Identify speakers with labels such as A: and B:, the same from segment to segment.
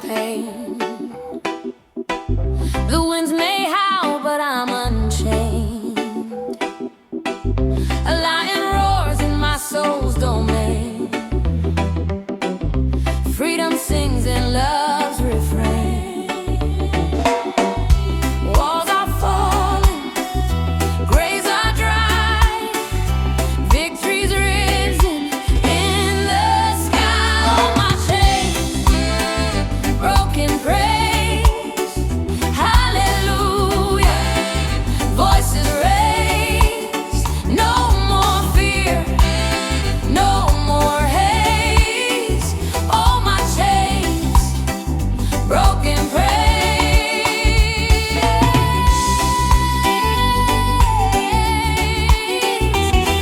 A: pain. The winds may howl, but I'm unchained. A lion roars in my soul's domain. Freedom sings in love's refrain. Walls are falling, graves are dry, victory's risen in the sky. Oh, my chains, broken praise, hallelujah, voices raised. No more fear, no more haze. Oh, my chains, broken praise.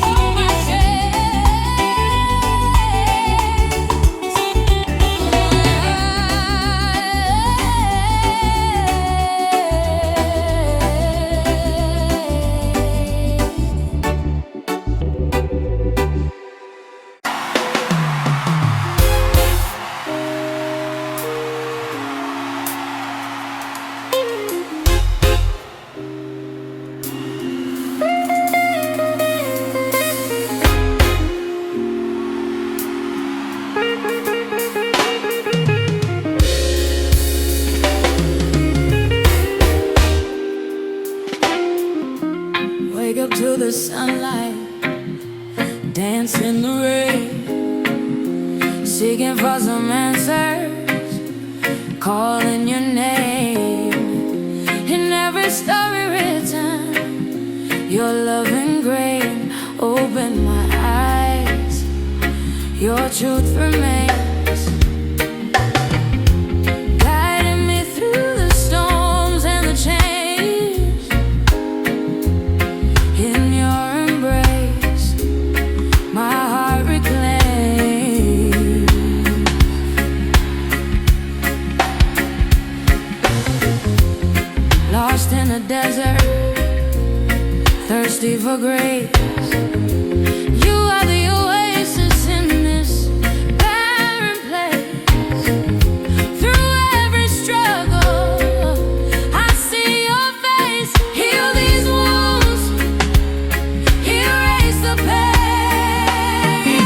A: Oh, my Wake up to the sunlight, dance in the rain, seeking for some answers, calling your name. In every story written, your love ingrained. Open my eyes, your truth remains, guiding me through the storms and the change. In your embrace, my heart reclaimed. Lost in a desert, thirsty for grace. You are the oasis in this barren place. Through every struggle, I see your face. Heal these wounds, erase the pain.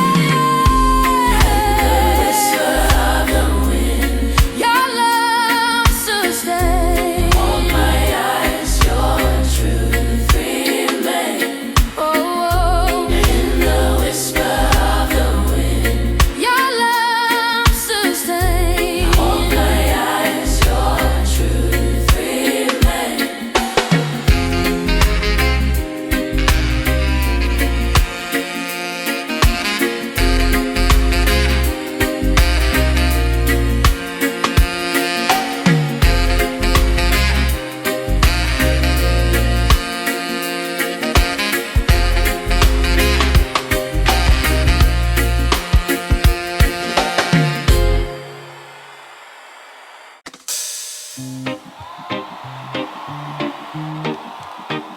A: The whisper of the wind, your love sustains. Hold my eyes, your truth remains. Oh, in the whisper of the wind, your love sustains. Hold my eyes, your truth remains.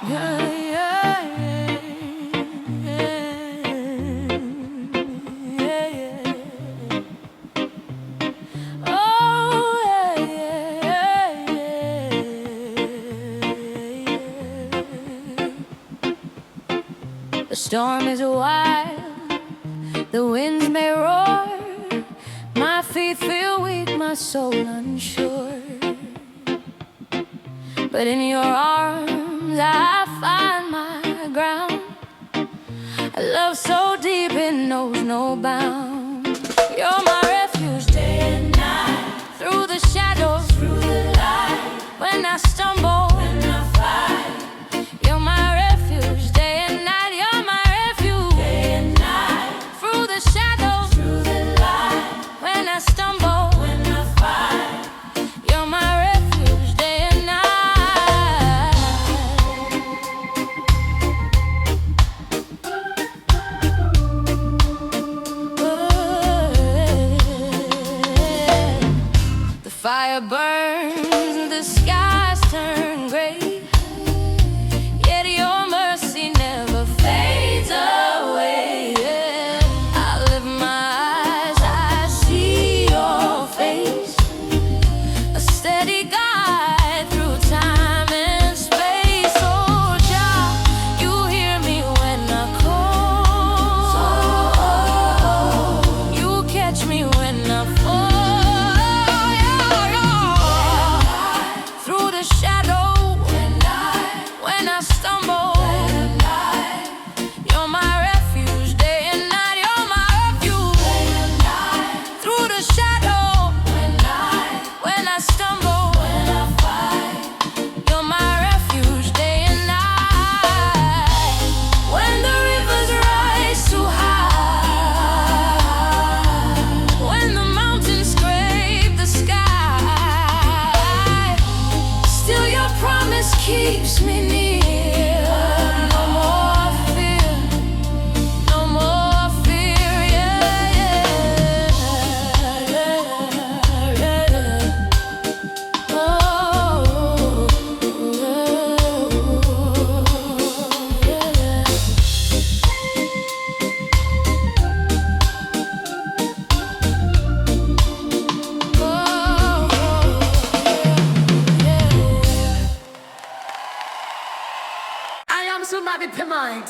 A: Yeah, yeah, yeah, yeah. Oh, yeah, yeah, yeah. The storm is wild, the winds may roar. My feet feel weak, my soul unsure. But in your arms I find my ground. A love so deep it knows no bound. You're my refuge day and night. Through the shadows, through the light. When I stumble, when I fight. You're my refuge day and night. You're my refuge day and night. Through the shadows, through the light. When I stumble, when I fight. You're my refuge day and night. The fire burns, the skies turn promise keeps me near. No more fear, no more fear, yeah, yeah, yeah, yeah. Oh, yeah. I am so mad at mind.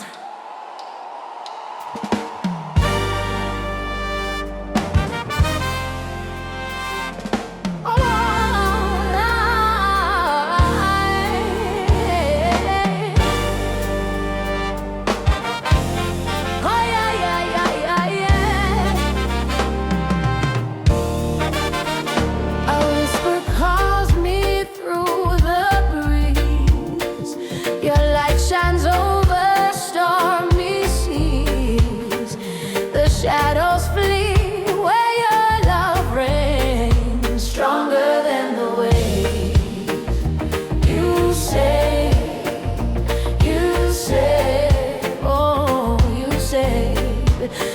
A: A whisper calls me through the breeze. Your light shines over stormy seas. The shadows flee where your love reigns, stronger than the waves. Oh, you say,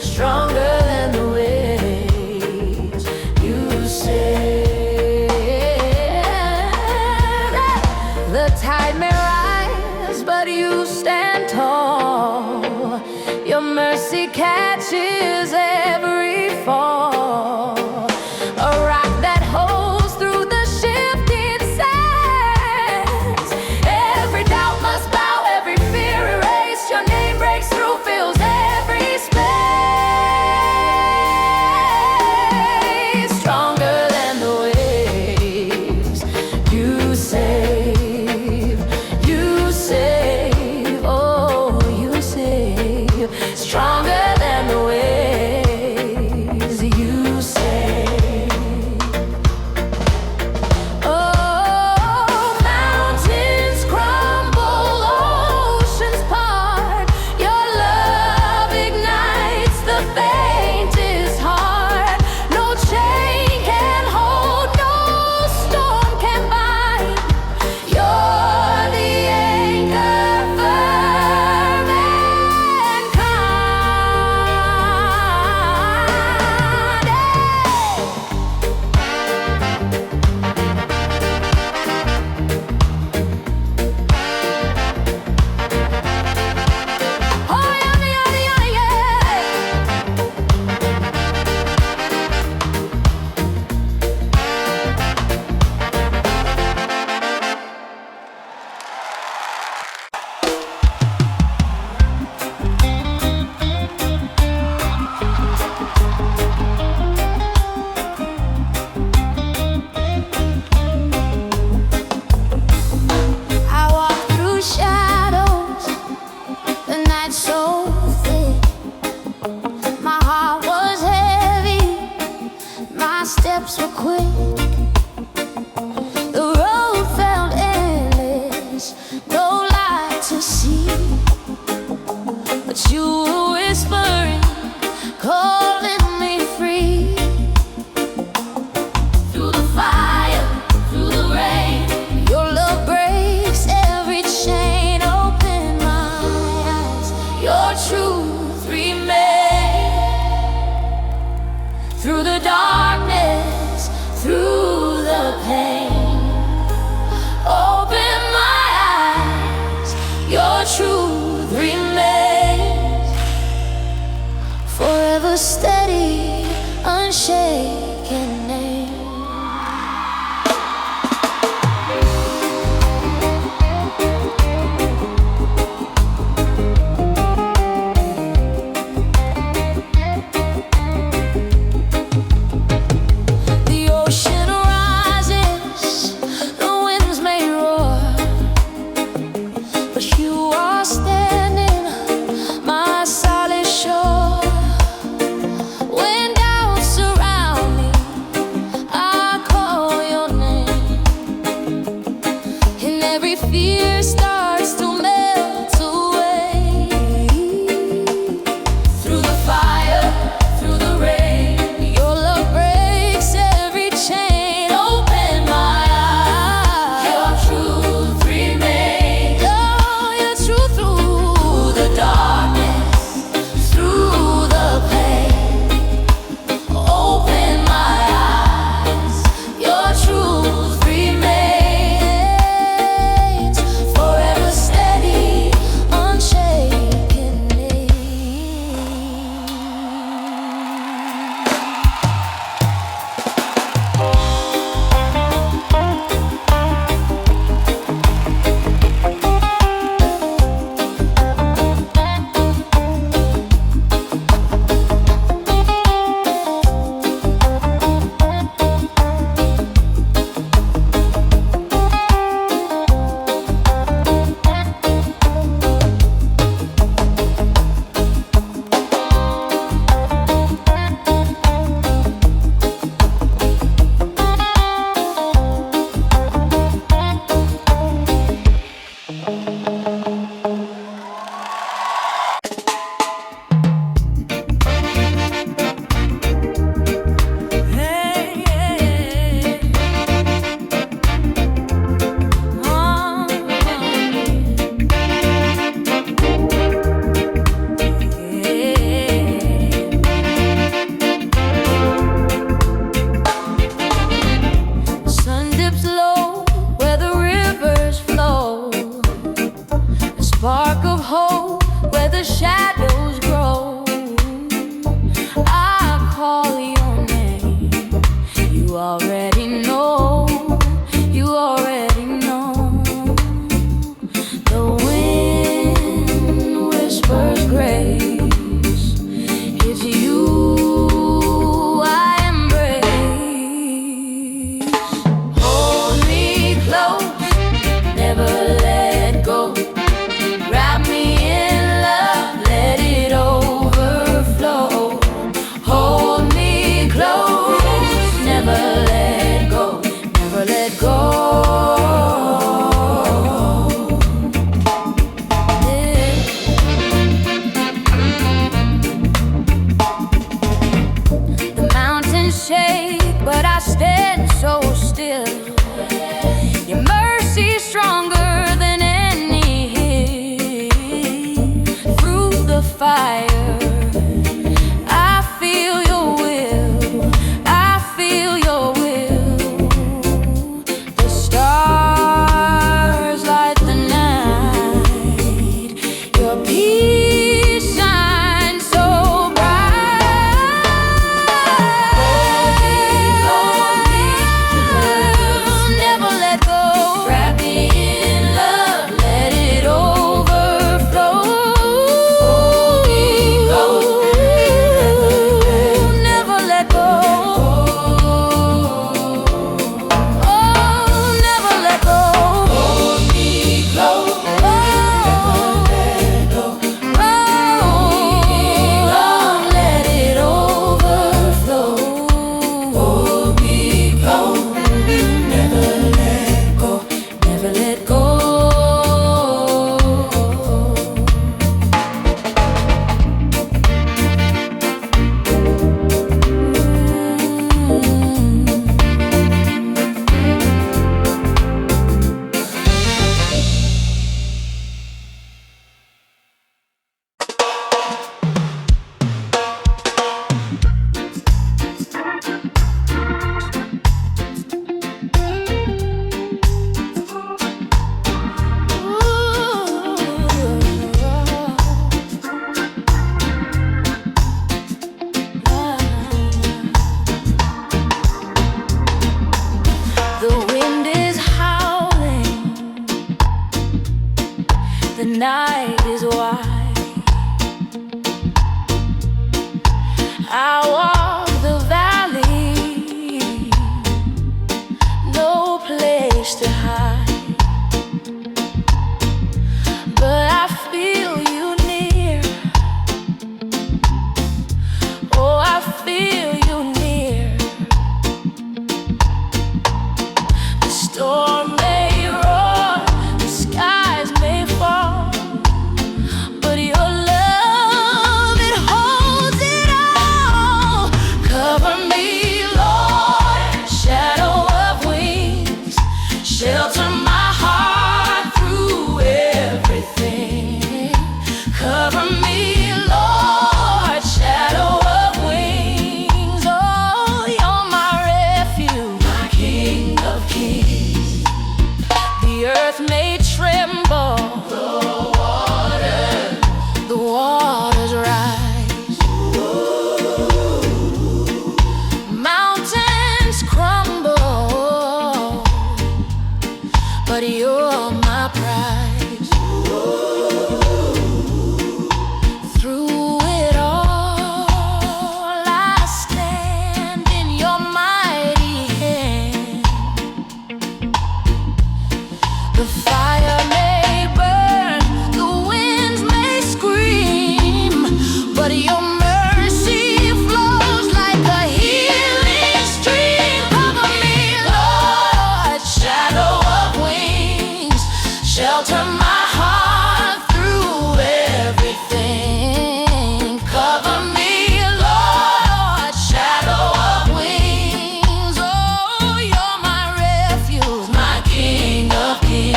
A: stronger than the waves. You say, the tide may rise, but you stand tall. Your mercy catches every fall. A rock that holds through the shifting sands. Every doubt must bow, every fear erased. Your name breaks through, fills every space. Stronger than the waves. You save, oh, you save. Stronger than the waves. You Sun dips low where the rivers flow. A spark of hope where the shadows grow. I call your name. You already know. You already know. The wind whispers grace. It's you I embrace. Hold me close, never let go. Wrap me in love, let it overflow. Hold me close, never let go, never let go. The mountains shake, but I stand so still. Your mercy's stronger than any hill. Through the fire, I feel your will. I feel your will. The stars light the night. Your peace shines so bright. Never let go. Wrap me in love, let it overflow. Never let go. Oh, never let go. Hold me close. Let it overflow. Hold me close. Never let go. Never let go. The wind is howling, the night is wide. I walk the valley, no place to hide. But I feel you near. Oh, I feel you near. The storm may roar, the skies may fall, but your love, it holds it all. Shelter my heart through everything. Cover me, Lord, shadow of wings. Oh, you're my refuge, my King of Kings.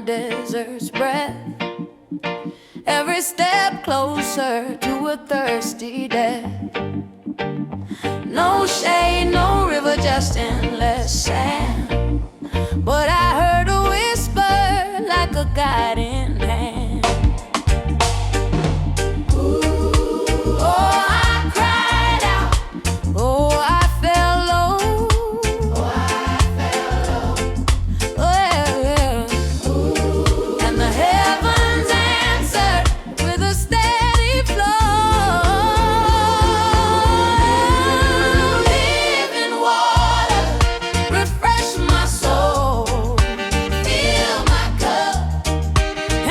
A: Desert's breath, every step closer to a thirsty death. No shade, no river, just endless sand. But I heard a whisper like a guiding hand. Ooh, oh, I cried out. Oh, I fell low. Oh, I fell low. Oh, yeah. And the heavens answered with a steady flow. Living water, refresh my soul. Fill my cup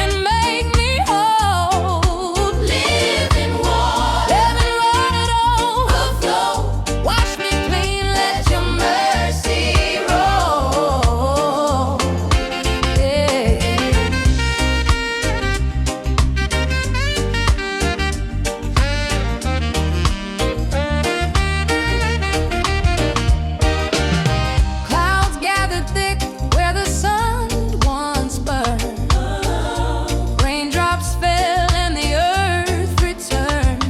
A: and make me whole. Living water, let it overflow. Wash me clean, let your mercy roll. Yeah. Clouds gathered thick where the sun once burned. Raindrops fell and the earth returned.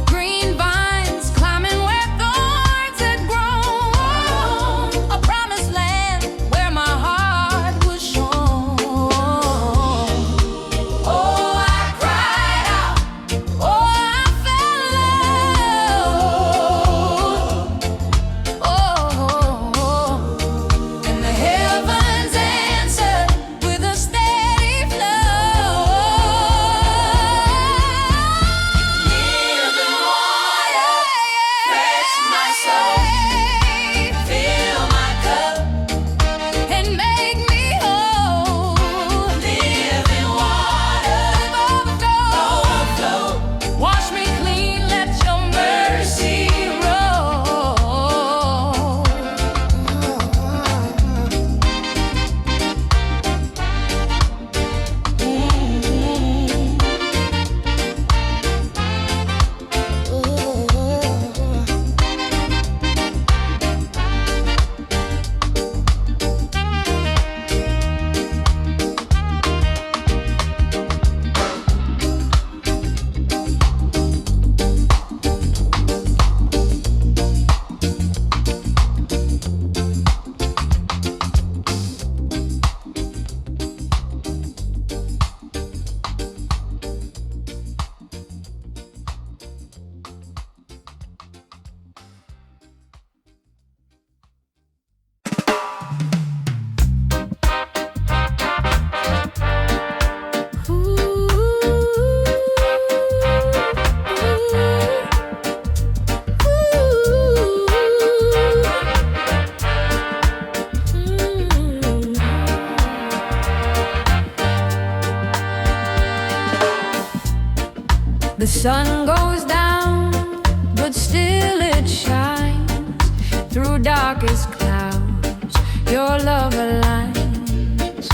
A: Green vines climbing where thorns had grown. A promised land where my heart was shown. Oh, I cried out. Oh, I fell low. Oh, and the heavens answered with a steady flow. Living water, fresh my soul. Fill my cup and make me whole. Living water, overflow. Wash me clean, let your mercy roll. The sun goes down, but still it shines through darkest clouds. Your love aligns.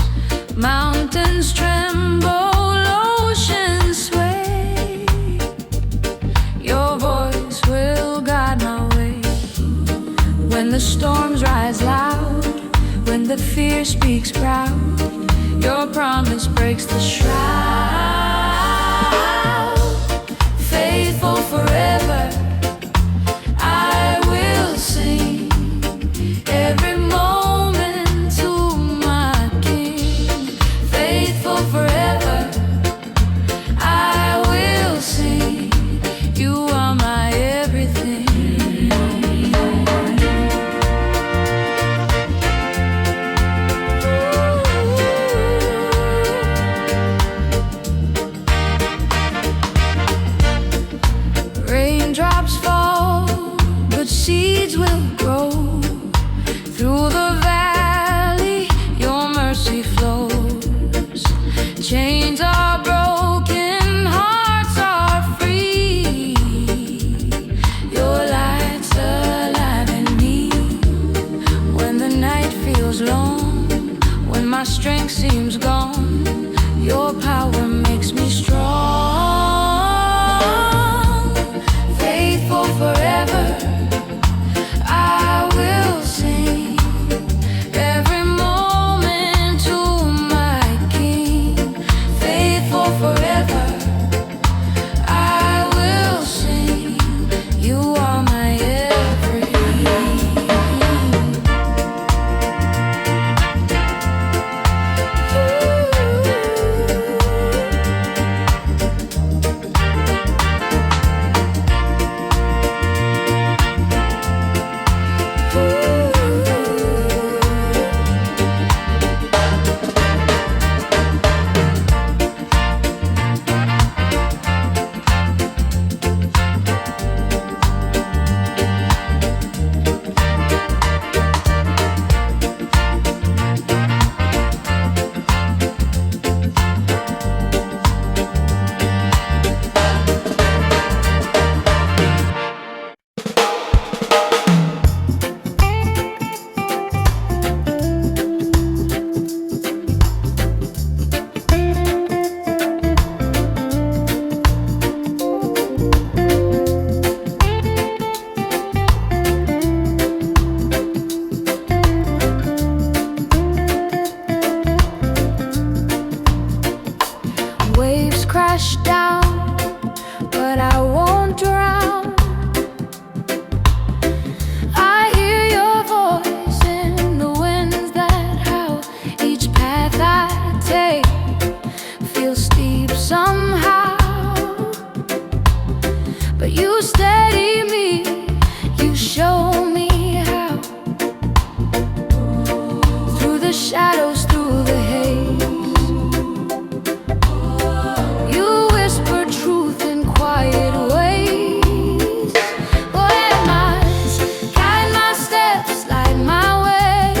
A: Mountains tremble, oceans sway. Your voice will guide my way. When the storms rise loud, when the fear speaks proud, your promise breaks the shroud. Faithful forever, I will sing every moment. when my strength seems gone. Your power makes me strong, faithful forever. I will sing every moment to my King, faithful forever. I will sing, you are my everything. Waves crash down, but I won't drown. I hear your voice in the winds that howl. Each path I take feels steep somehow, but you steady me, you show me how. Through the shadows, through the haze, truth in quiet ways. Where my guide my steps, light my way,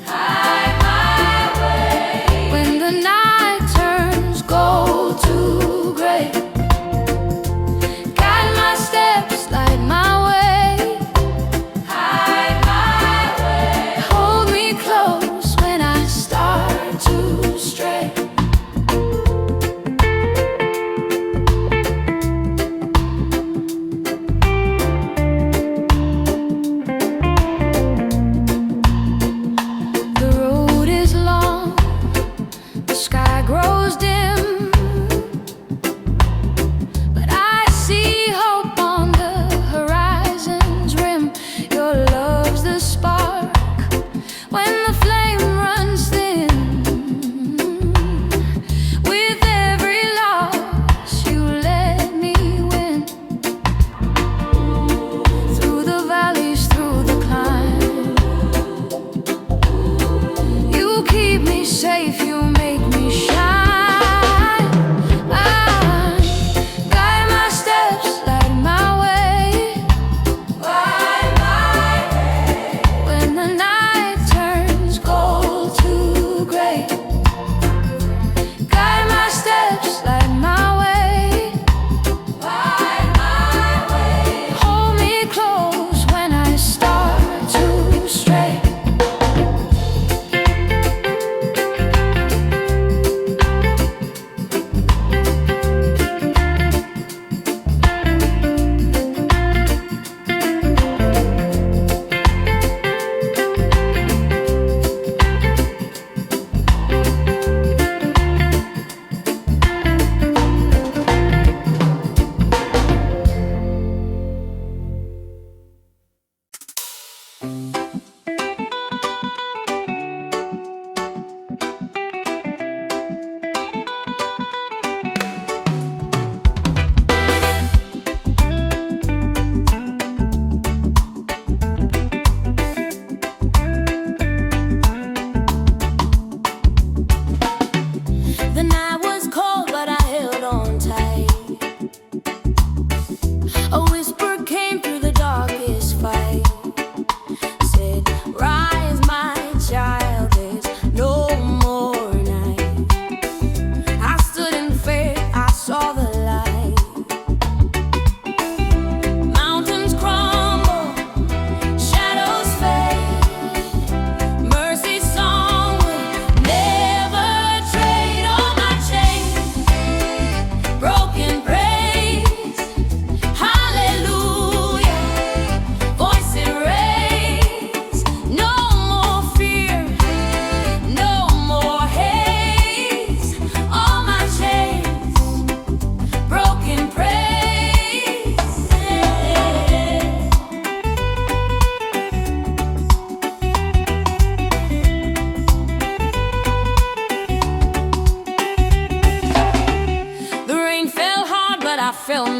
A: light my way. When the night turns gold to gray, guide my steps, light my way, light my way. Hold me close when I start to stray. Grows dim, but I see hope on the horizon's rim. Your love's the spark when the flame runs thin. With every loss you let me win. Through the valleys, through the climb, you keep me safe, you make me shine.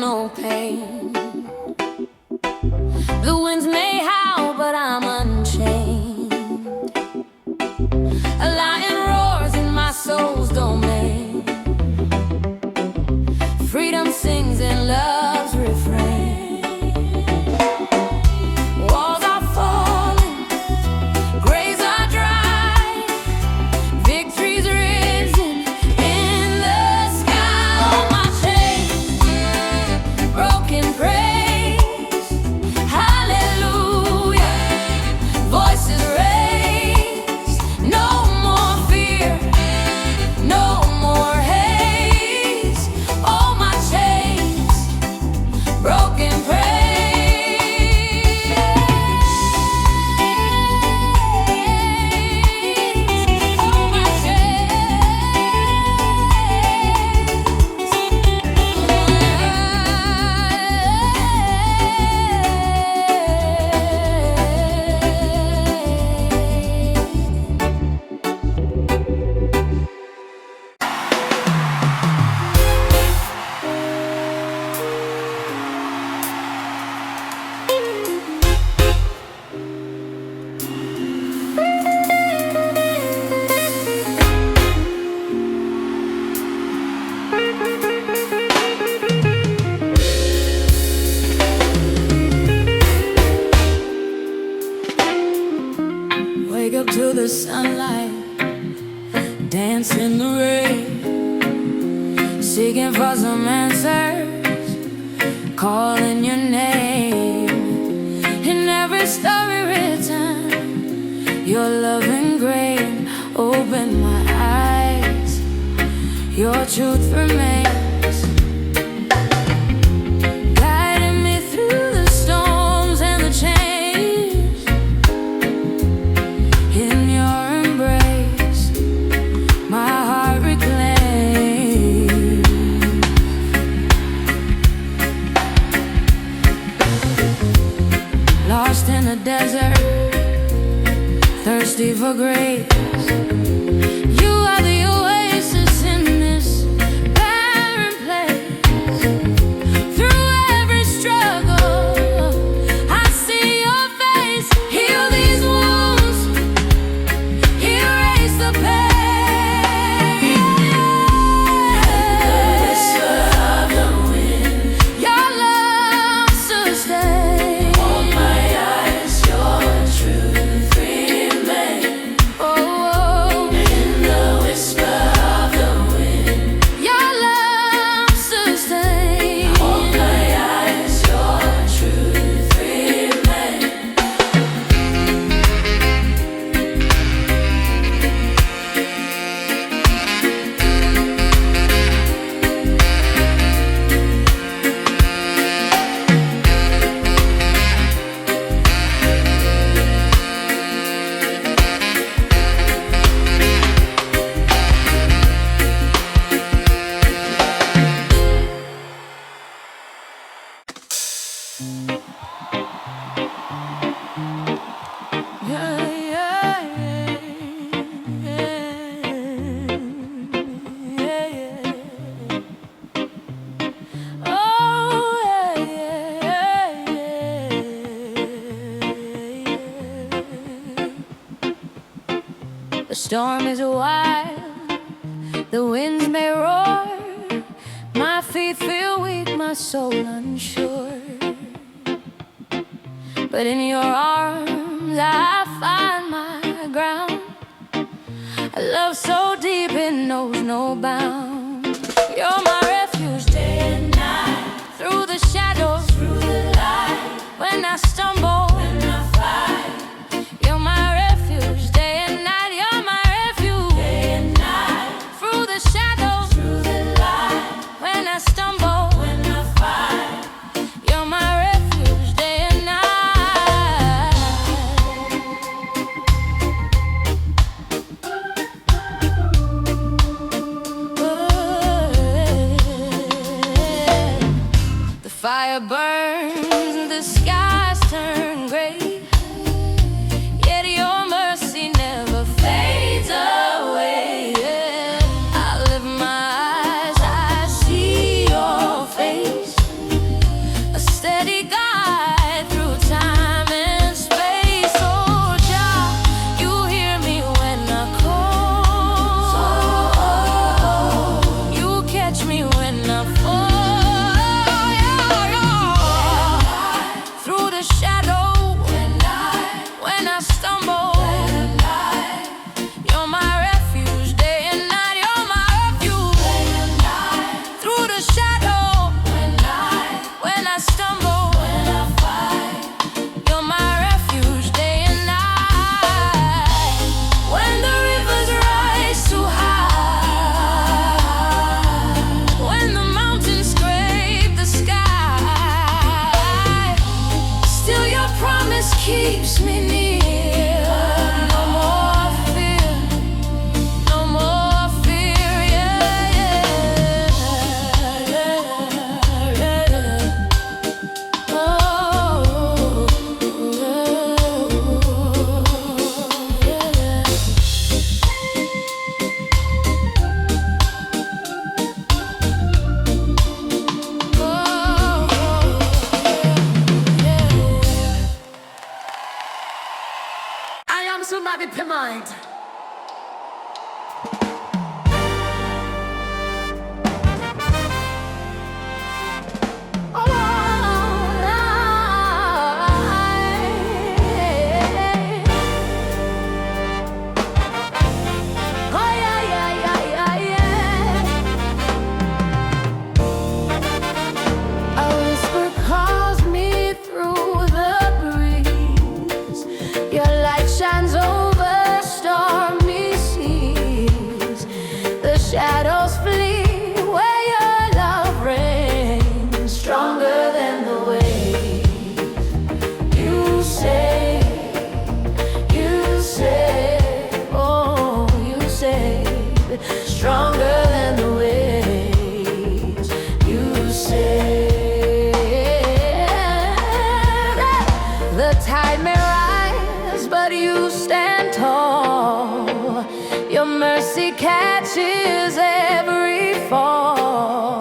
A: no pain. The winds may howl, but I'm unchained. A lion roars in my soul's domain. Freedom sings in love's refrain. Walls are falling, graves are dry, victory's risen in the sky. All my chains, broken praise, hallelujah, voices raised. No more fear, no more haze. All my chains, broken praise. All my Wake up to the sunlight, dance in the rain, seeking for some answers, calling your name. In every story written, your loving grain. Open my eyes, your truth remains, guiding me through the storms and the change. In your embrace, my heart reclaimed. Lost in the desert, thirsty for grace. You are the oasis in this barren place. Through every struggle, I see your face. Heal these wounds, erase the pain. The whisper of the wind, your love sustains. Hold my eyes, your truth remains. Oh, in the whisper of the wind, your love sustains. Hold my eyes, your truth remains. Yeah, yeah, yeah, yeah. Oh, yeah, yeah, yeah. The storm is wild, the winds may roar. My feet feel weak, my soul unsure. But in your arms I find my ground. A love so deep it knows no bounds. You're my refuge day and night. Through the shadows, through the light. When I stumble, when I fight. You're my refuge day and night. You're my refuge day and night. Through the shadows, through the light. When I stumble, when I fight. You're my refuge day and night. Oh, stronger than the waves. You say the tide may rise, but you stand tall. Your mercy catches every fall.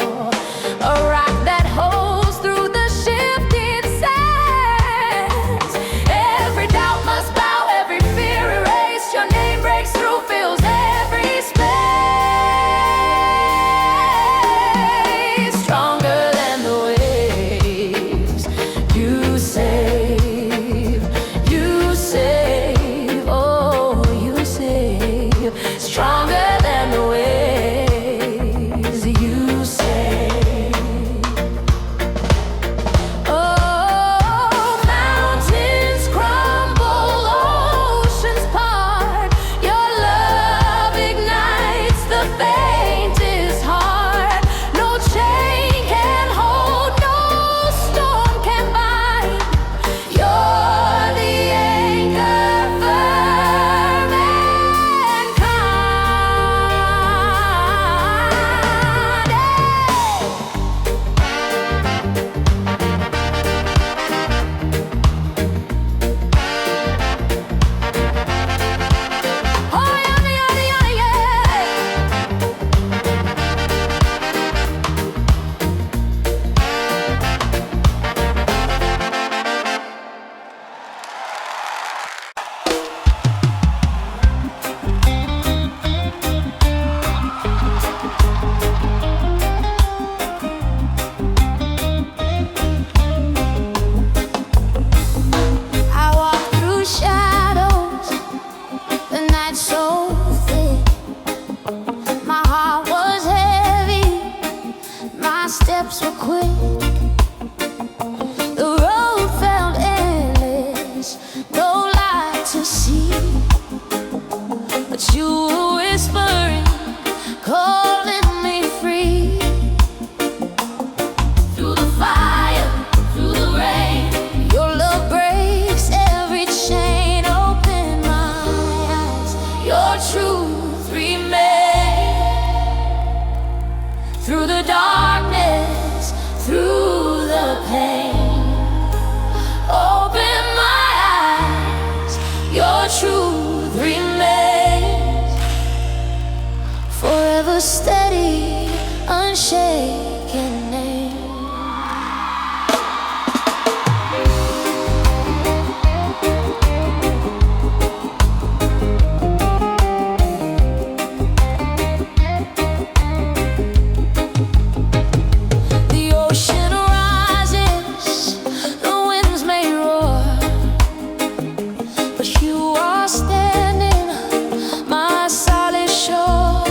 A: A rock that holds through the shifting sands. Every doubt must bow, every fear erased. Your name breaks through, fills every space. Stronger than the waves. You save, oh, you save. Stronger than the waves. You save. Oh, mountains crumble, oceans part. Your love ignites the faintest heart. No chain can hold, no storm can bind. You're the anchor firm and kind. Oh, yeah, yeah, yeah, yeah. I walk through shadows, the night so thick. My heart was heavy, my steps were quick. The road felt endless, no light to see. But you were whispering, calling me free. Through the fire, through the rain, your love breaks every chain. Open my eyes, your truth remains. Through the darkness, through the pain, open my eyes, your truth remains. Forever steady, unshaken name. The ocean rises, the winds may roar, but you are standing, my solid shore.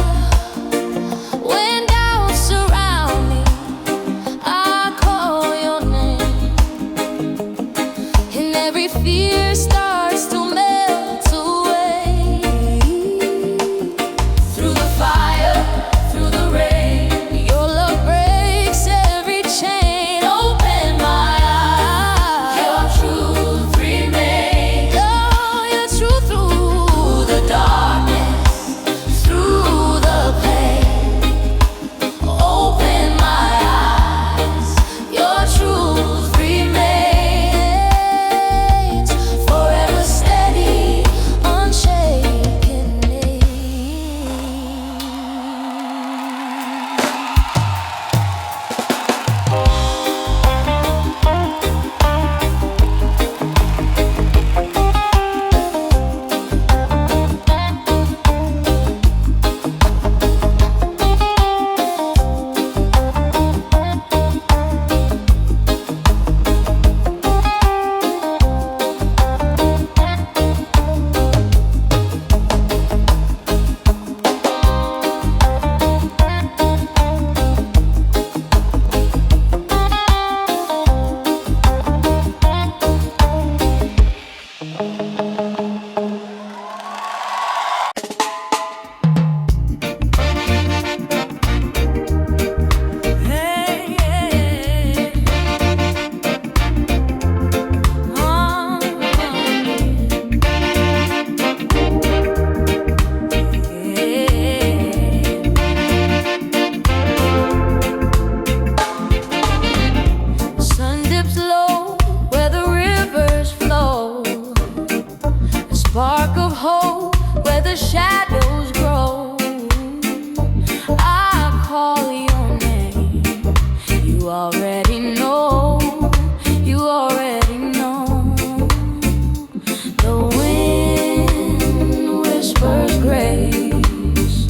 A: grace.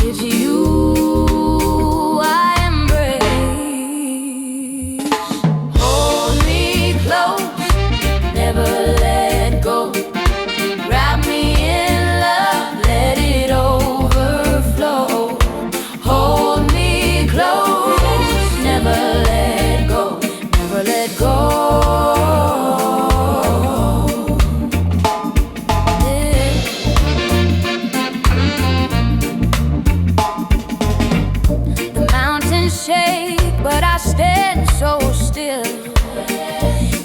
A: It's you I embrace. Hold me close, never let go. Wrap me in love, let it overflow. Hold me close, never let go, never let go. The mountains shake, but I stand so still.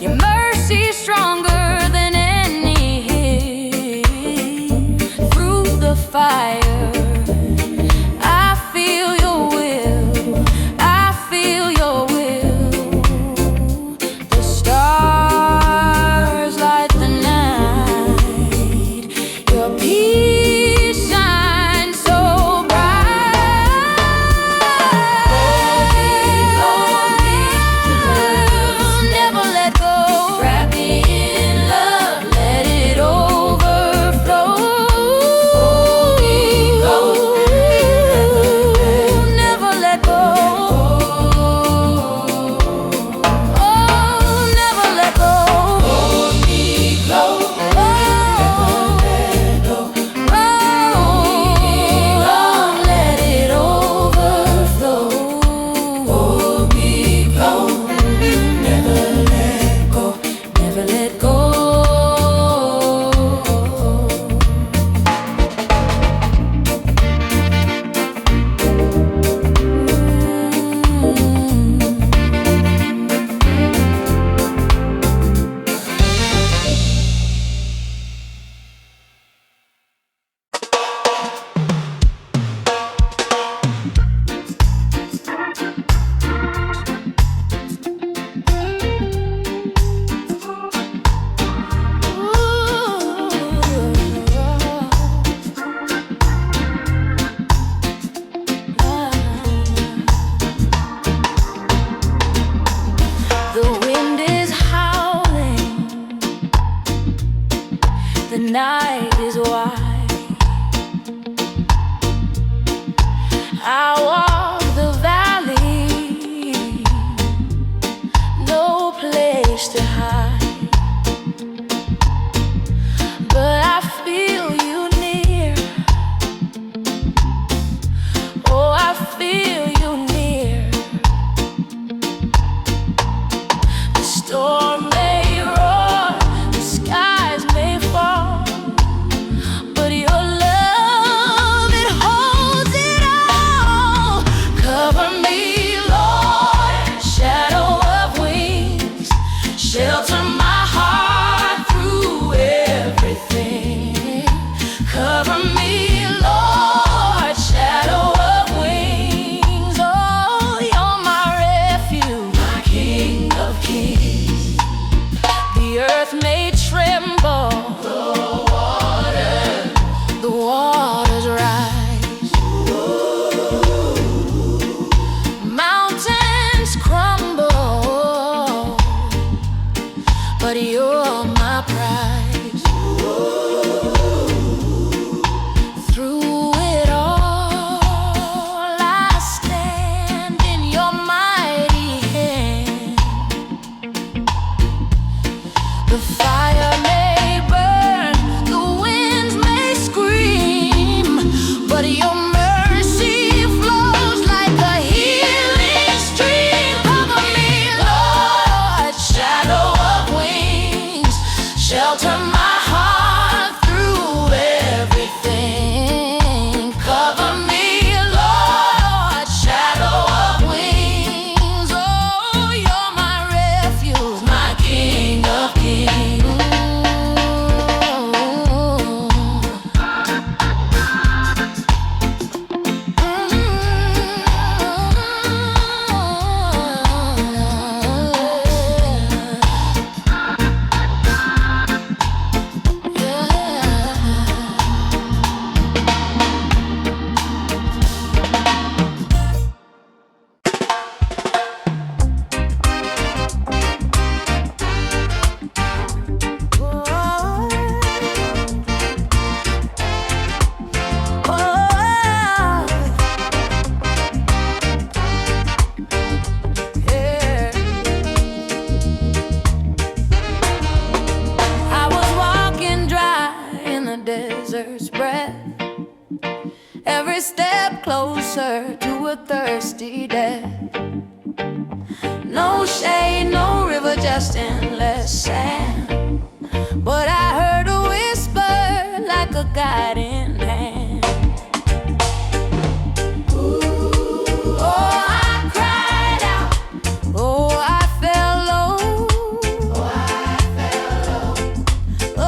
A: Your mercy's stronger than any. Through the fire, I feel your will, I feel your will. The stars light the night, your peace shines so bright. Never let go. Wrap me in love, let it overflow. Never let go. Oh, never let go. Hold me close. Let it overflow. Hold me close. Never let go. Never let go. The wind is howling, the night is wide. I walk the valley, no place to hide. But I feel you near, oh, I feel you near. The storm may roar, the skies may fall, but your love, it holds it all. every step closer to a thirsty death. No shade, no river, just endless sand. But I heard a whisper like a guiding hand. Ooh, oh, I cried out. Oh, I fell low. Oh, I fell low. Oh,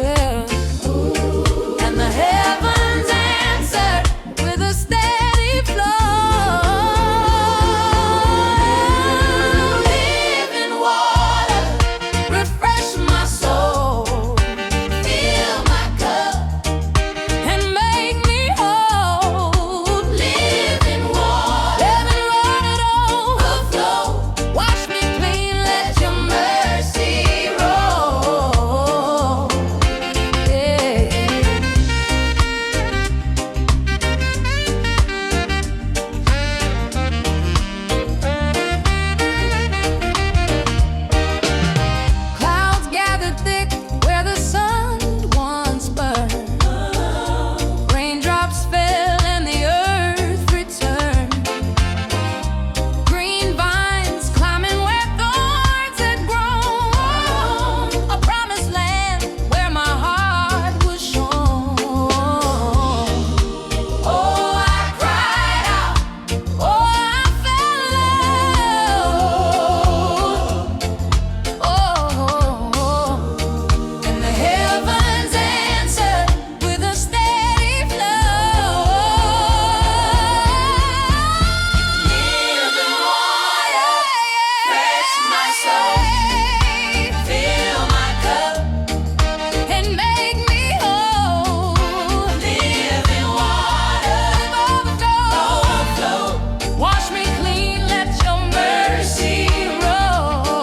A: yeah. Ooh, and the heavens answered with a steady flow. Living water, refresh my soul. Fill my cup and make me whole. Living water, living water, overflow. Wash me clean, let your mercy roll. Yeah. Clouds gathered thick where the sun once burned. Raindrops fell and the earth returned. Green vines climbing where thorns had grown. A promised land where my heart was shown. Oh, I cried out. Oh, I fell low. Oh, and the heavens answered with a steady flow. Living water, fresh my soul. Fill my cup and make me whole. Living water, overflow. Wash me clean, let your mercy roll.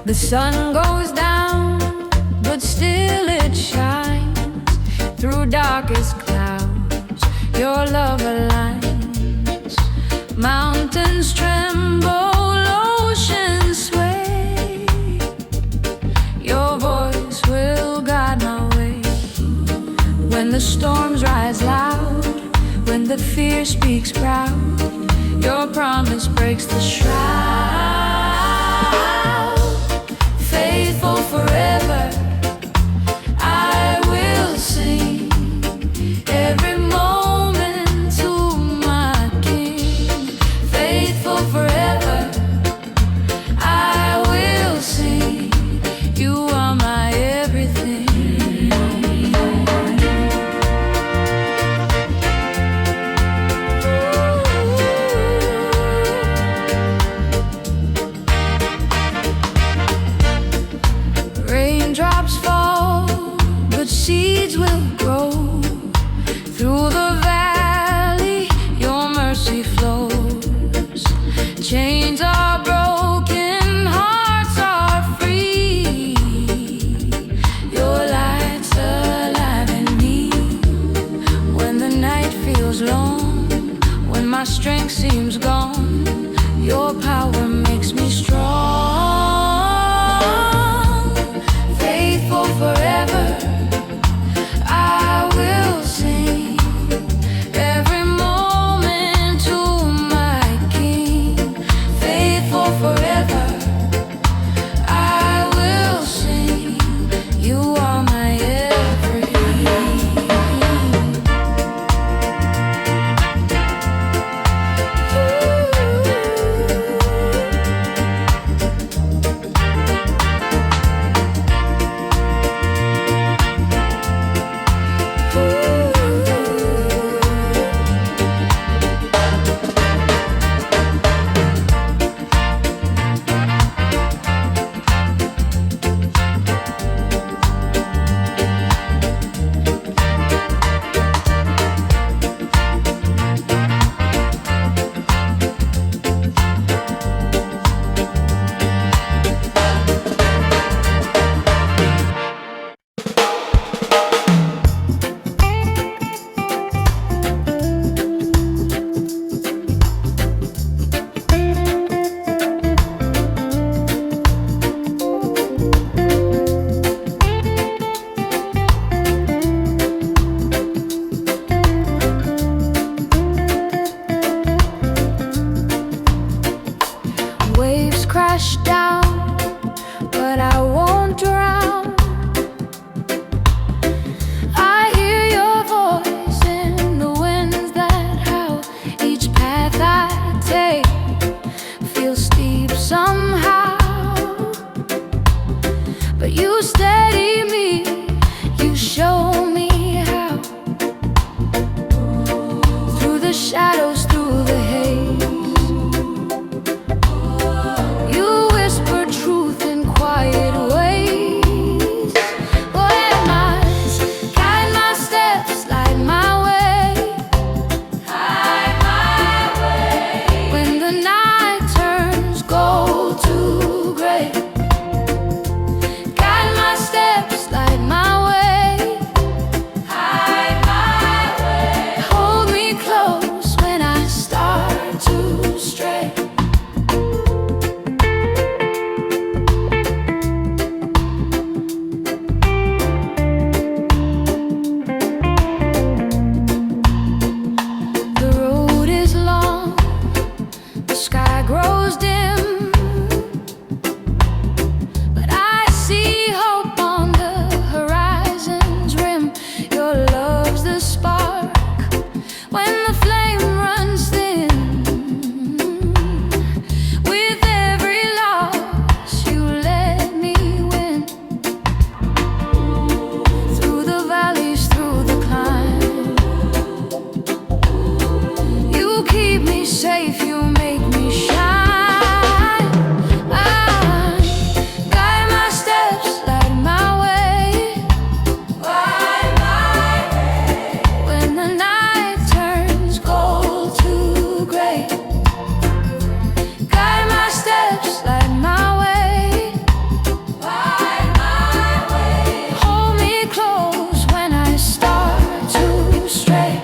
A: The sun goes down, but still it shines through darkest clouds. Your love aligns. Mountains tremble, oceans sway. Your voice will guide my way. When the storms rise loud, when the fear speaks proud, your promise breaks the shroud. Faithful forever, I will sing every moment to my King. Faithful forever, I will sing. You are my everything. Raindrops fall, but seeds will grow. Through the valley, your mercy flows. Chains are broken, hearts are free. Your light's alive in me. When the night feels long, when my strength seems gone, your power makes me strong. Faithful forever, I will sing every moment to my King. Faithful Waves crash down, but I won't drown. I hear your voice in the winds that howl. Each path I take feels steep somehow, but you steady me, you show me how. Through the shadows, through the haze, you whisper truth in quiet ways. Guide my steps, light my way. Light my way. When the night turns gold to gray, guide my steps, light my way. Light my way. Hold me close when I start to stray. The road is long, the sky grows dim, but I see hope on the horizon's rim. Your love's the spark when the flame runs thin. With every loss, you let me win. Through the valleys, through the climb, you keep me safe, you make me shine. Guide my steps, light my way. Light my way. When the night turns gold to gray, guide my steps, light my way. Light my way. Hold me close when I start to stray.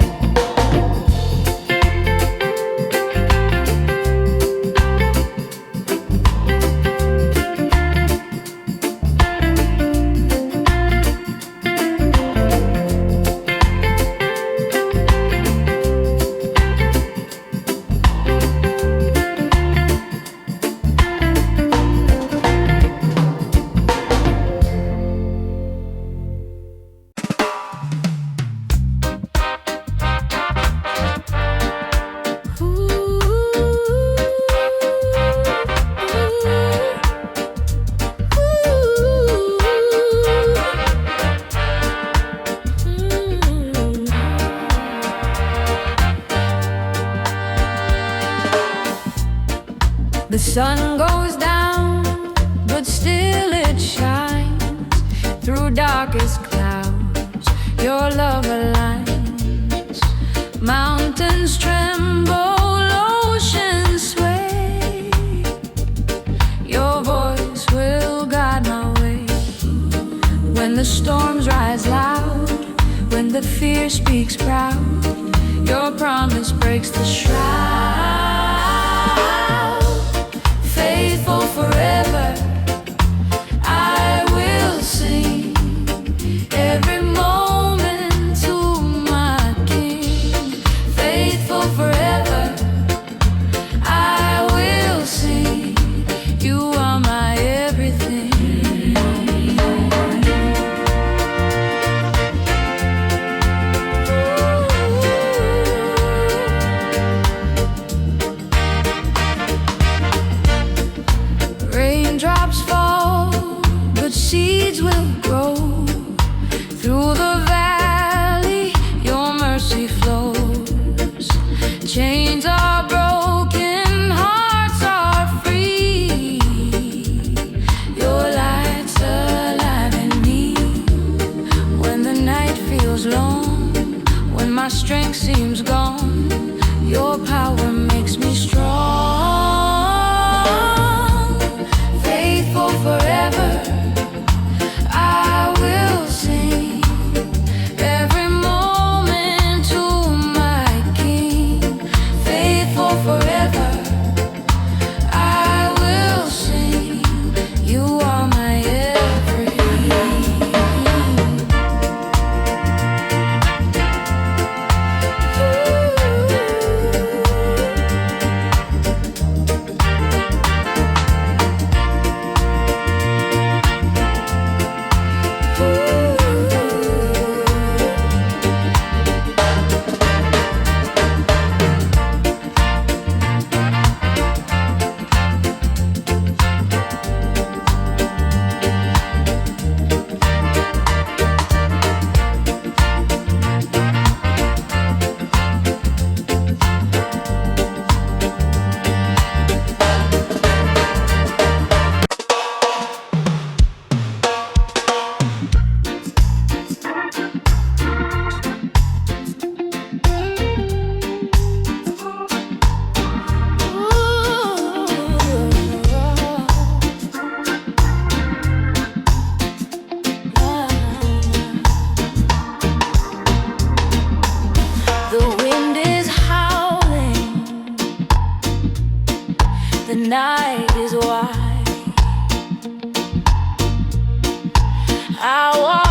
A: The sun goes down, but still it shines. Through darkest clouds, your love aligns. Mountains tremble, oceans sway. Your voice will guide my way. When the storms rise loud, when the fear speaks proud, your promise breaks the shroud. Faithful forever, I will sing every moment to my King. Faithful forever, I will sing. You are my everything. Raindrops fall, but seeds will grow. Through the valley, your mercy flows. Chains are broken, hearts are free. Your light's alive in me. When the night feels long, when my strength seems gone, your power makes me strong. Faithful forever, I is why I want